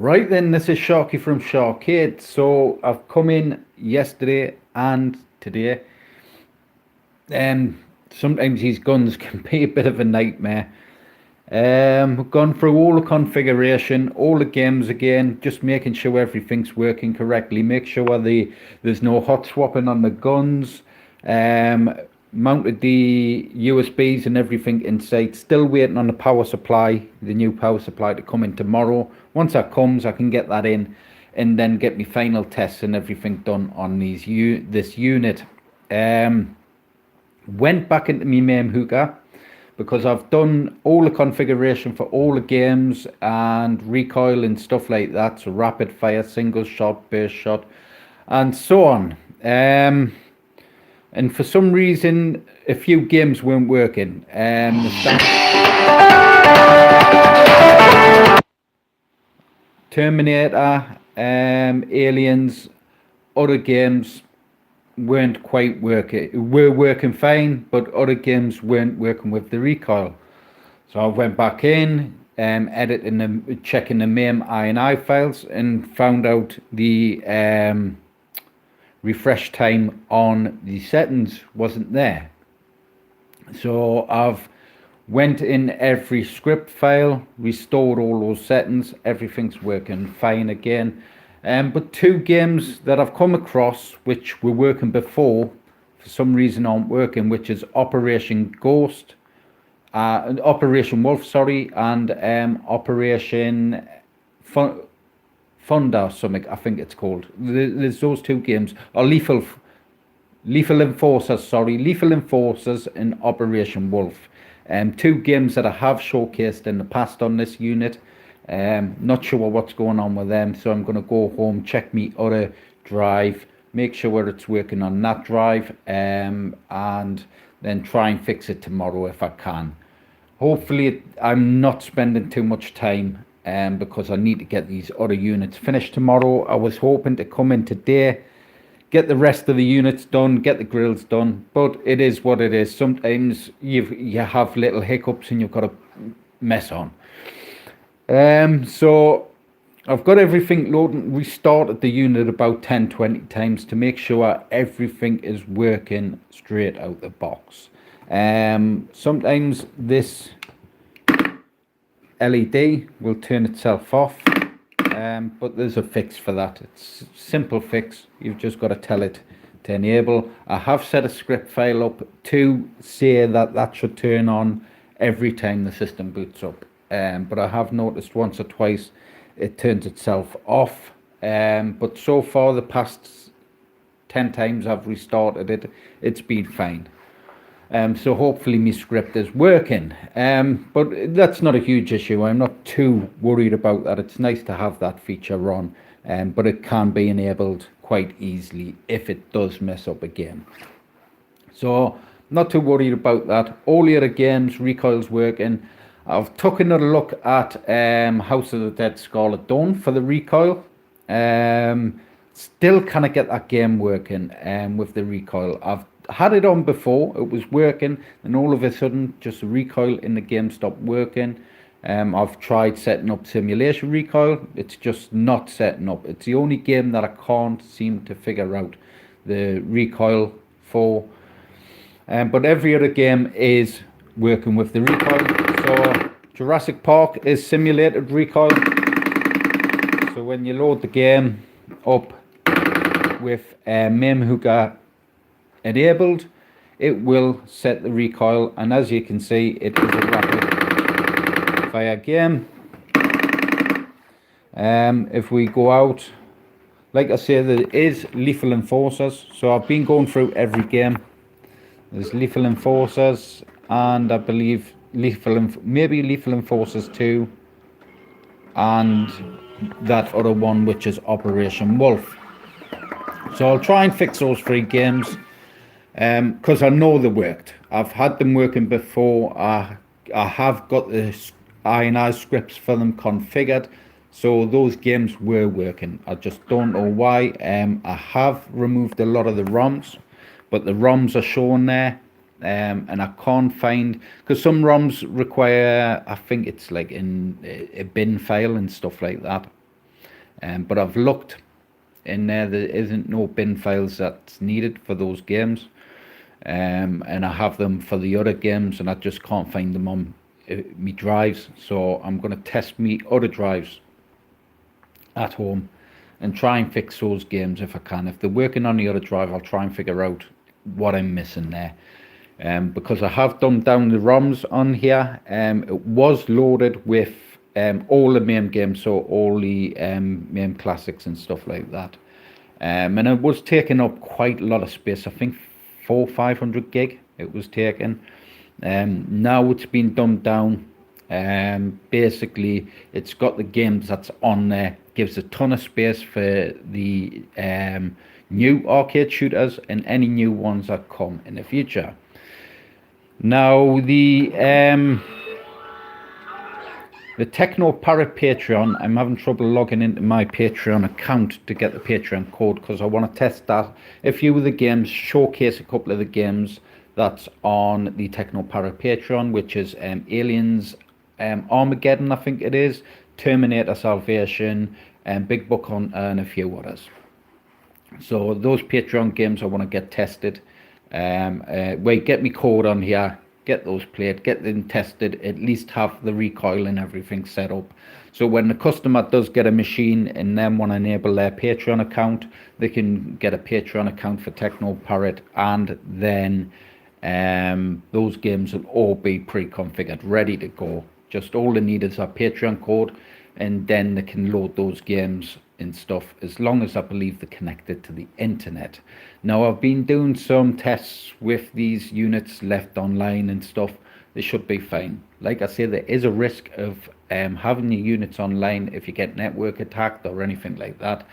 Right then, this is Sharky from SHAR-KADE. So I've come in yesterday and today. Sometimes these guns can be a bit of a nightmare. We've gone through all the configuration, all the games again, just making sure everything's working correctly. Make sure there's no hot swapping on the guns. Mounted the USBs and everything inside. Still waiting on the power supply, the new power supply to come in tomorrow. Once that comes, I can get that in and then get my final tests and everything done on this unit. Went back into my Mame hooker because I've done all the configuration for all the games and recoil and stuff like that. So rapid fire, single shot, burst shot, and so on. And for some reason, a few games weren't working. Terminator, Aliens, other games weren't quite working. Were working fine, but other games weren't working with the recoil. So I went back in, editing them, checking the Mame INI files, and found out the refresh time on the settings wasn't there. So I've went in every script file, restored all those settings, everything's working fine again. But two games that I've come across which were working before for some reason aren't working, which is Operation Wolf, and Operation Thunder, something I think it's called. There's those two games, or Lethal Enforcers and Operation Wolf. Two games that I have showcased in the past on this unit. Not sure what's going on with them, so I'm going to go home, check me other drive, make sure it's working on that drive, and then try and fix it tomorrow if I can. Hopefully I'm not spending too much time because I need to get these other units finished tomorrow. I was hoping to come in today, get the rest of the units done, get the grills done, but it is what it is. Sometimes you have little hiccups and you've got to mess on. So I've got everything loaded, restarted the unit about 10-20 times to make sure everything is working straight out the box. Sometimes this LED will turn itself off, but there's a fix for that. It's a simple fix. You've just got to tell it to enable. I have set a script file up to say that should turn on every time the system boots up, but I have noticed once or twice it turns itself off, but so far the past 10 times I've restarted it, it's been fine. So hopefully my script is working, but that's not a huge issue. I'm not too worried about that. It's nice to have that feature on, but it can be enabled quite easily if it does mess up again. So not too worried about that. All the other games, recoil's working. I've took another look at House of the Dead Scarlet Dawn for the recoil. Still kind of get that game working with the recoil. I've had it on before, it was working, and all of a sudden just the recoil in the game stopped working. I've tried setting up simulation recoil, it's just not setting up. It's the only game that I can't seem to figure out the recoil for, but every other game is working with the recoil. So Jurassic Park is simulated recoil, so when you load the game up with Mame hooker enabled, it will set the recoil, and as you can see, it is a rapid fire game. If we go out, like I say, there is Lethal Enforcers, so I've been going through every game. There's Lethal Enforcers, and I believe maybe Lethal Enforcers 2, and that other one which is Operation Wolf. So I'll try and fix those 3 games because I know they worked. I've had them working before. I have got the INI scripts for them configured, so those games were working. I just don't know why. I have removed a lot of the ROMs, but the ROMs are shown there, and I can't find, because some ROMs require, I think it's like in a bin file and stuff like that. but I've looked in there, there isn't no bin files that's needed for those games, and I have them for the other games, and I just can't find them on me drives. So I'm going to test me other drives at home and try and fix those games if I can. If they're working on the other drive, I'll try and figure out what I'm missing there. Because I have dumbed down the ROMs on here. It was loaded with all the MAME games, so all the MAME classics and stuff like that. And it was taking up quite a lot of space. I think 400-500 gig it was taking. Now it's been dumbed down. Basically, it's got the games that's on there, gives a ton of space for the new arcade shooters and any new ones that come in the future. Now the TeknoParrot Patreon, I'm having trouble logging into my Patreon account to get the Patreon code, because I want to test that. A few of the games, showcase a couple of the games that's on the TeknoParrot Patreon, which is Aliens, Armageddon, I think it is, Terminator Salvation, Big Buck Hunter, and a few others. So those Patreon games I want to get tested. Wait, get me code on here, get those played, get them tested, at least have the recoil and everything set up. So when the customer does get a machine and then want to enable their Patreon account, they can get a Patreon account for TeknoParrot, and then those games will all be pre-configured, ready to go. Just all they need is a Patreon code, and then they can load those games and stuff, as long as I believe they're connected to the internet. Now, I've been doing some tests with these units left online and stuff. They should be fine. Like I say, there is a risk of having the units online if you get network attacked or anything like that.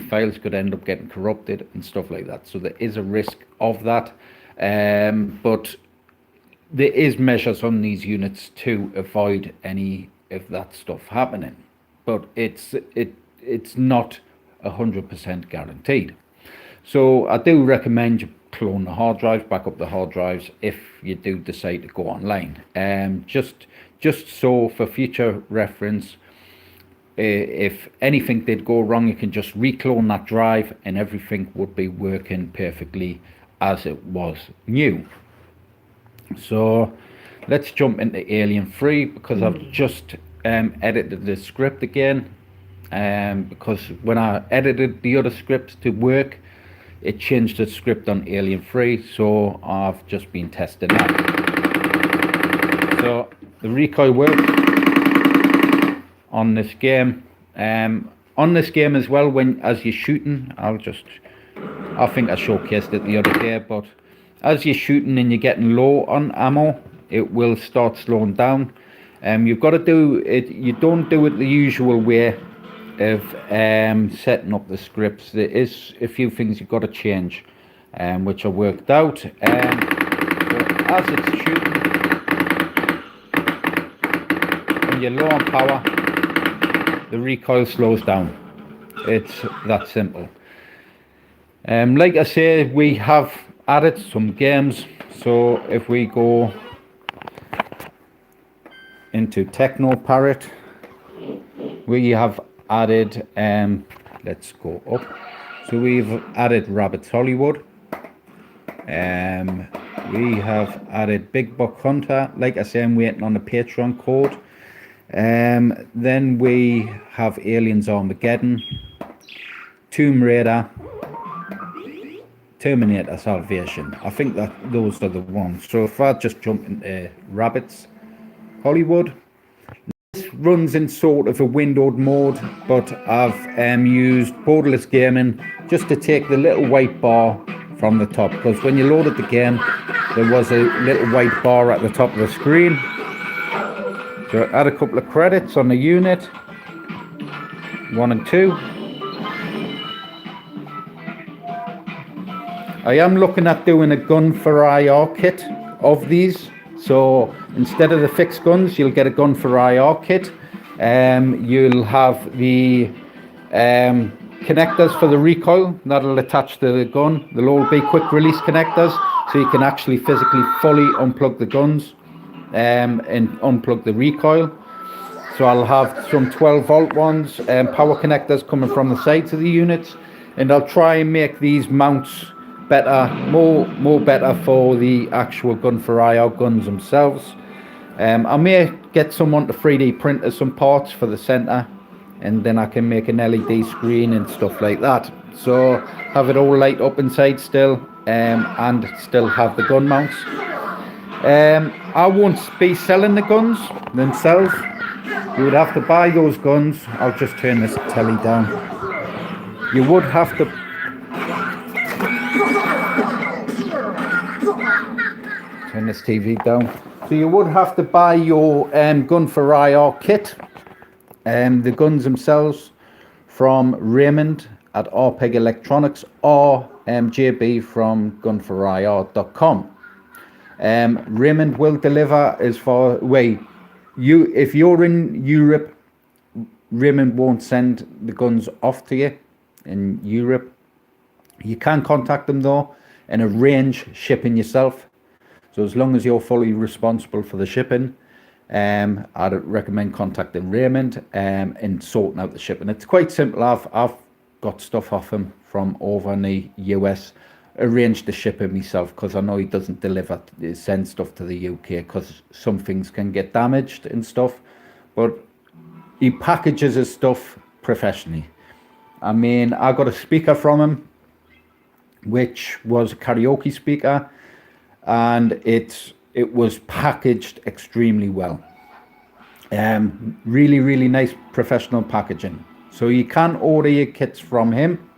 Files could end up getting corrupted and stuff like that. So there is a risk of that. But there is measures on these units to avoid any of that stuff happening. But it's not 100% guaranteed. So I do recommend you clone the hard drives, back up the hard drives if you do decide to go online. Just so for future reference, if anything did go wrong, you can just reclone that drive and everything would be working perfectly as it was new. So let's jump into Alien 3, because I've just edited the script again. Because when I edited the other script to work, it changed the script on Alien 3, so I've just been testing that. So the recoil works on this game. On this game as well, as you're shooting, I think I showcased it the other day, but as you're shooting and you're getting low on ammo, it will start slowing down. You've got to do it, you don't do it the usual way of setting up the scripts. There is a few things you've got to change, which I worked out. So as it's shooting, when you're low on power, the recoil slows down. It's that simple. Like I say, we have added some games. So if we go into TeknoParrot, we have added, let's go up. So we've added Rabbit's Hollywood. We have added Big Buck Hunter. Like I say, I'm waiting on the Patreon code. Then we have Aliens Armageddon, Tomb Raider, Terminator Salvation. I think that those are the ones. So if I just jump into Rabbit's Hollywood, this runs in sort of a windowed mode, but I've used borderless gaming just to take the little white bar from the top, because when you loaded the game there was a little white bar at the top of the screen. So add a couple of credits on the unit, 1 and 2. I am looking at doing a gun for IR kit of these. So instead of the fixed guns, you'll get a gun for IR kit. You'll have the connectors for the recoil that'll attach to the gun. They'll all be quick release connectors, so you can actually physically fully unplug the guns and unplug the recoil. So I'll have some 12-volt ones and power connectors coming from the sides of the units, and I'll try and make these mounts better, more better for the actual gun for IR guns themselves. I may get someone to 3D print some parts for the center, and then I can make an LED screen and stuff like that. So have it all light up inside still, and still have the gun mounts. I won't be selling the guns themselves. You would have to buy those guns. I'll just turn this telly down. You would have to turn this TV down. So you would have to buy your gun for IR kit, the guns themselves, from Raymond at Arpeg Electronics, or JB from gunforir.com. Raymond will deliver as far away. If you're in Europe, Raymond won't send the guns off to you in Europe. You can contact them though and arrange shipping yourself. So as long as you're fully responsible for the shipping, I'd recommend contacting Raymond and sorting out the shipping. It's quite simple. I've got stuff off him from over in the US, arranged the shipping myself, because I know he doesn't send stuff to the UK because some things can get damaged and stuff, but he packages his stuff professionally. I mean, I got a speaker from him, which was a karaoke speaker, and it was packaged extremely well. Really nice professional packaging. So you can order your kits from him.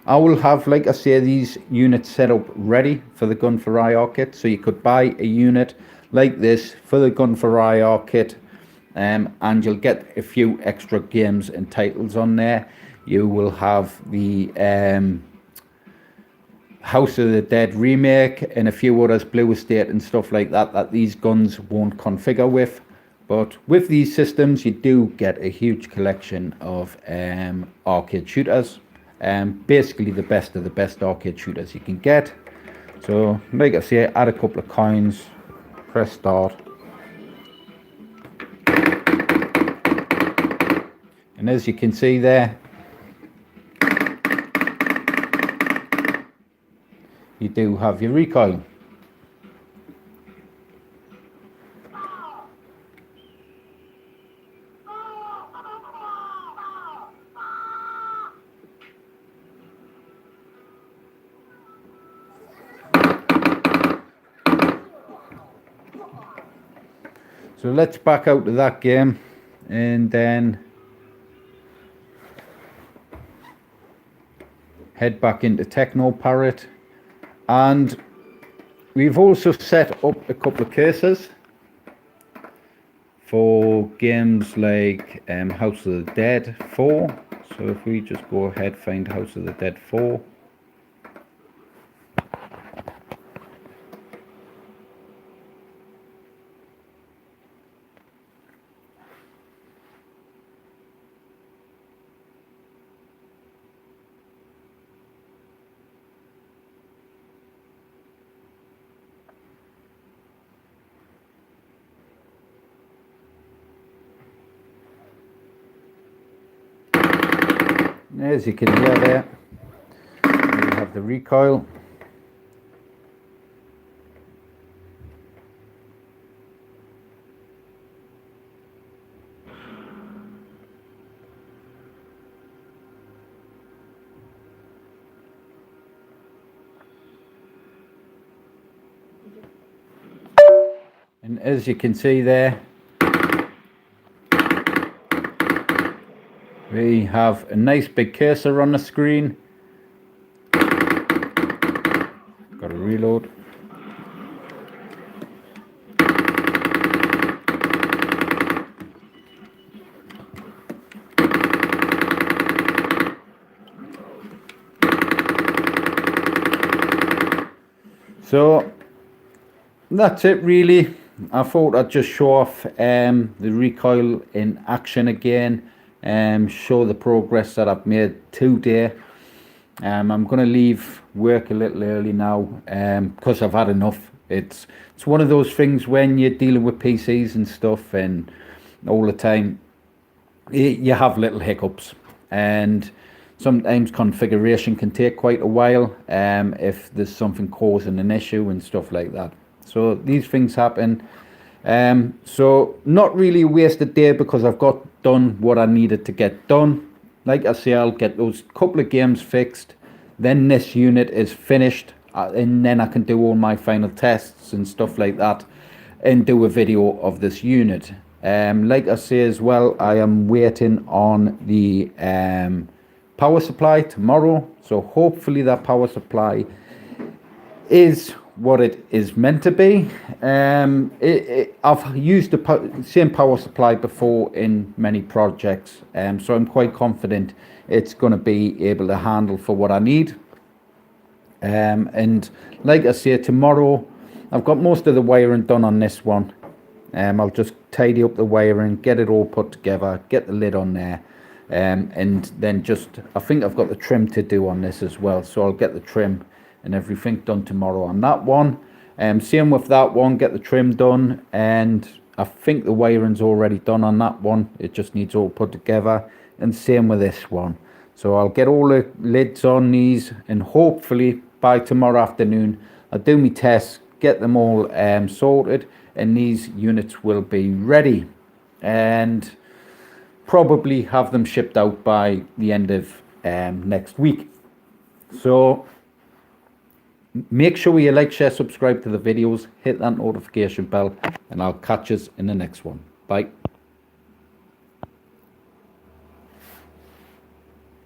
I will have, like I say, these units set up ready for the gun for IR kit. So you could buy a unit like this for the gun for IR kit, and you'll get a few extra games and titles on there. You will have the House of the Dead remake and a few others, Blue Estate and stuff like that, that these guns won't configure with. But with these systems, you do get a huge collection of arcade shooters. Basically the best of the best arcade shooters you can get. So like I say, add a couple of coins, press start, and as you can see there, you do have your recoil. So let's back out to that game and then head back into TeknoParrot. And we've also set up a couple of cases for games like House of the Dead 4. So if we just go ahead, find House of the Dead 4. As you can hear there, we have the recoil. And as you can see there, we have a nice big cursor on the screen. Got to reload. So that's it really. I thought I'd just show off the recoil in action again. Show the progress that I've made today. I'm going to leave work a little early now because I've had enough. It's one of those things when you're dealing with PCs and stuff, and all the time, you have little hiccups, and sometimes configuration can take quite a while if there's something causing an issue and stuff like that. So these things happen. So not really a wasted day, because I've got done what I needed to get done. Like I say, I'll get those couple of games fixed, then this unit is finished, and then I can do all my final tests and stuff like that, and do a video of this unit. Like I say as well, I am waiting on the power supply tomorrow, so hopefully that power supply is what it is meant to be. I've used the same power supply before in many projects, so I'm quite confident it's going to be able to handle for what I need. And like I say, tomorrow I've got most of the wiring done on this one. I'll just tidy up the wiring, get it all put together, get the lid on there, and then I think I've got the trim to do on this as well, so I'll get the trim and everything done tomorrow on that one. Same with that one, get the trim done, and I think the wiring's already done on that one. It just needs all put together, and same with this one. So I'll get all the lids on these, and hopefully by tomorrow afternoon I'll do my tests, get them all sorted, and these units will be ready, and probably have them shipped out by the end of next week. So make sure you like, share, subscribe to the videos, hit that notification bell, and I'll catch us in the next one. Bye.